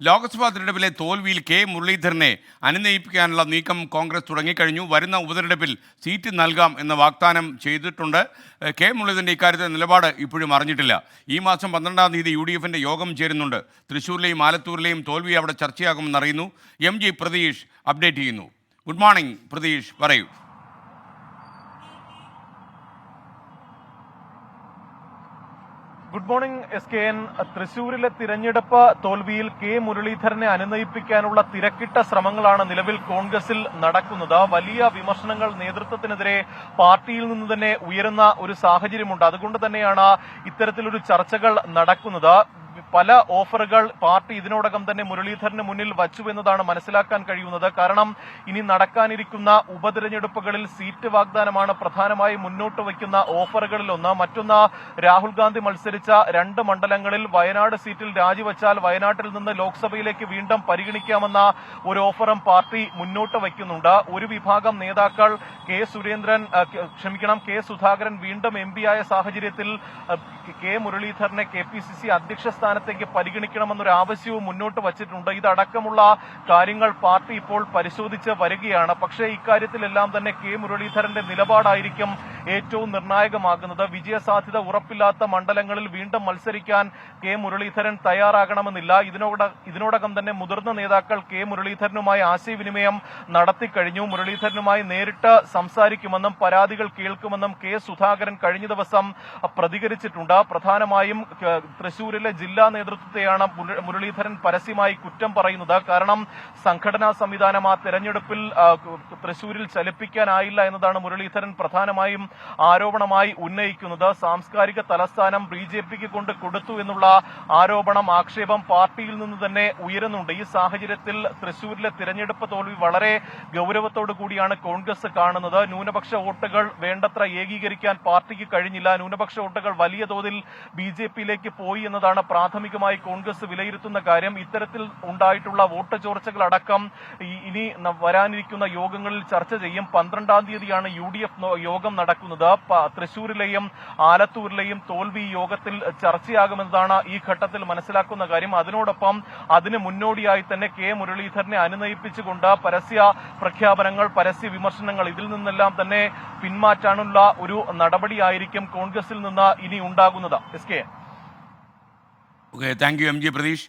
ലോക്സഭാ തെരഞ്ഞെടുപ്പിലെ തോൽവിയിൽ കെ മുരളീധരനെ അനുനയിപ്പിക്കാനുള്ള നീക്കം കോൺഗ്രസ് തുടങ്ങിക്കഴിഞ്ഞു. വരുന്ന ഉപതെരഞ്ഞെടുപ്പിൽ സീറ്റ് നൽകാം എന്ന വാഗ്ദാനം ചെയ്തിട്ടുണ്ട്. കെ മുരളീധരൻ്റെ ഇക്കാര്യത്തിൽ നിലപാട് ഇപ്പോഴും അറിഞ്ഞിട്ടില്ല. ഈ മാസം 12-ാം തീയതി UDFിൻ്റെ യോഗം ചേരുന്നുണ്ട്. തൃശ്ശൂരിലെയും ആലത്തൂരിലെയും തോൽവി അവിടെ ചർച്ചയാകുമെന്നറിയുന്നു. MG പ്രതീഷ് അപ്ഡേറ്റ് ചെയ്യുന്നു. ഗുഡ് മോർണിംഗ് പ്രതീഷ്, പറയൂ. Good morning SKN. തൃശൂരിലെ തിരഞ്ഞെടുപ്പ് തോൽവിയിൽ കെ മുരളീധരനെ അനുനയിപ്പിക്കാനുള്ള തിരക്കിട്ട ശ്രമങ്ങളാണ് നിലവിൽ കോൺഗ്രസിൽ നടക്കുന്നത്. വലിയ വിമർശനങ്ങൾ നേതൃത്വത്തിനെതിരെ പാർട്ടിയിൽ നിന്ന് തന്നെ ഉയരുന്ന ഒരു സാഹചര്യമുണ്ട്. അതുകൊണ്ട് തന്നെയാണ് ഇത്തരത്തിലൊരു ചർച്ചകൾ നടക്കുന്നത്. പല ഓഫറുകൾ പാർട്ടി ഇതിനോടകം തന്നെ മുരളീധരന് മുന്നിൽ വച്ചു എന്നതാണ് മനസ്സിലാക്കാൻ കഴിയുന്നത്. കാരണം ഇനി നടക്കാനിരിക്കുന്ന ഉപതെരഞ്ഞെടുപ്പുകളിൽ സീറ്റ് വാഗ്ദാനമാണ് പ്രധാനമായും മുന്നോട്ട് വയ്ക്കുന്ന ഓഫറുകളിലൊന്ന്. മറ്റൊന്ന്, രാഹുൽ ഗാന്ധി മത്സരിച്ച 2 മണ്ഡലങ്ങളിൽ വയനാട് സീറ്റിൽ രാജിവെച്ചാൽ വയനാട്ടിൽ നിന്ന് ലോക്സഭയിലേക്ക് വീണ്ടും പരിഗണിക്കാമെന്ന ഒരു ഓഫറും പാർട്ടി മുന്നോട്ട് വയ്ക്കുന്നുണ്ട്. ഒരു വിഭാഗം നേതാക്കൾ കെ സുധാകരൻ വീണ്ടും MP ആയ സാഹചര്യത്തിൽ കെ മുരളീധരനെ KPCC അധ്യക്ഷ സ്ഥാനത്തേക്ക് പരിഗണിക്കണമെന്നൊരു ആവശ്യവും മുന്നോട്ട് വച്ചിട്ടുണ്ട്. ഇതടക്കമുള്ള കാര്യങ്ങൾ പാർട്ടി ഇപ്പോൾ പരിശോധിച്ച് വരികയാണ്. പക്ഷേ ഇക്കാര്യത്തിലെല്ലാം തന്നെ കെ മുരളീധരന്റെ നിലപാടായിരിക്കും ഏറ്റവും നിർണായകമാകുന്നത്. വിജയസാധ്യത ഉറപ്പില്ലാത്ത മണ്ഡലങ്ങളിൽ വീണ്ടും മത്സരിക്കാൻ കെ മുരളീധരൻ തയ്യാറാകണമെന്നില്ല. ഇതിനോടകം തന്നെ മുതിർന്ന നേതാക്കൾ കെ മുരളീധരനുമായി ആശയവിനിമയം നടത്തിക്കഴിഞ്ഞു. മുരളീധരനുമായി നേരിട്ട് സംസാരിക്കുമെന്നും പരാതികൾ കേൾക്കുമെന്നും കെ സുധാകരൻ കഴിഞ്ഞ ദിവസം പ്രതികരിച്ചിട്ടുണ്ട്. പ്രധാനമായും തൃശൂരിലെ ജില്ലാ നേതൃത്വത്തെയാണ് മുരളീധരൻ പരസ്യമായി കുറ്റം പറയുന്നത്. കാരണം സംഘടനാ സംവിധാനം ആ തെരഞ്ഞെടുപ്പിൽ തൃശൂരിൽ ചലിപ്പിക്കാനായില്ല എന്നതാണ് മുരളീധരൻ പ്രധാനമായും ആരോപണമായി ഉന്നയിക്കുന്നത്. സാംസ്കാരിക തലസ്ഥാനം BJPക്ക് കൊണ്ട് കൊടുത്തു എന്നുള്ള ആക്ഷേപം പാർട്ടിയിൽ നിന്ന് തന്നെ ഉയരുന്നുണ്ട്. ഈ സാഹചര്യത്തിൽ തൃശൂരിലെ തിരഞ്ഞെടുപ്പ് തോൽവി വളരെ ഗൌരവത്തോടു കൂടിയാണ് കോൺഗ്രസ് കാണുന്നത്. ന്യൂനപക്ഷ വോട്ടുകൾ വേണ്ടത്ര ഏകീകരിക്കാൻ പാർട്ടിക്ക് കഴിഞ്ഞില്ല. ന്യൂനപക്ഷ വോട്ടുകൾ വലിയ തോതിൽ BJPയിലേക്ക് പോയി എന്നതാണ് പ്രാഥമികമായി കോൺഗ്രസ് വിലയിരുത്തുന്ന കാര്യം. ഇത്തരത്തിൽ ഉണ്ടായിട്ടുള്ള വോട്ട് ചോർച്ചകളടക്കം ഇനി വരാനിരിക്കുന്ന യോഗങ്ങളിൽ ചർച്ച ചെയ്യും. 12-ാം തീയതിയാണ് UDF യോഗം നടക്കുന്നത്. തൃശൂരിലെയും ആലത്തൂരിലെയും തോൽവി യോഗത്തിൽ ചർച്ചയാകുമെന്നതാണ് ഈ ഘട്ടത്തിൽ മനസ്സിലാക്കുന്ന കാര്യം. അതിനോടൊപ്പം അതിന് മുന്നോടിയായി തന്നെ കെ മുരളീധരനെ അനുനയിപ്പിച്ചുകൊണ്ട് പരസ്യ പ്രഖ്യാപനങ്ങൾ, പരസ്യ വിമർശനങ്ങൾ ഇതിൽ നിന്നെല്ലാം തന്നെ പിന്മാറ്റാനുള്ള ഒരു നടപടിയായിരിക്കും കോൺഗ്രസിൽ നിന്ന് ഇനി ഉണ്ടാകുന്നത്. Okay, thank you MG Pratheesh.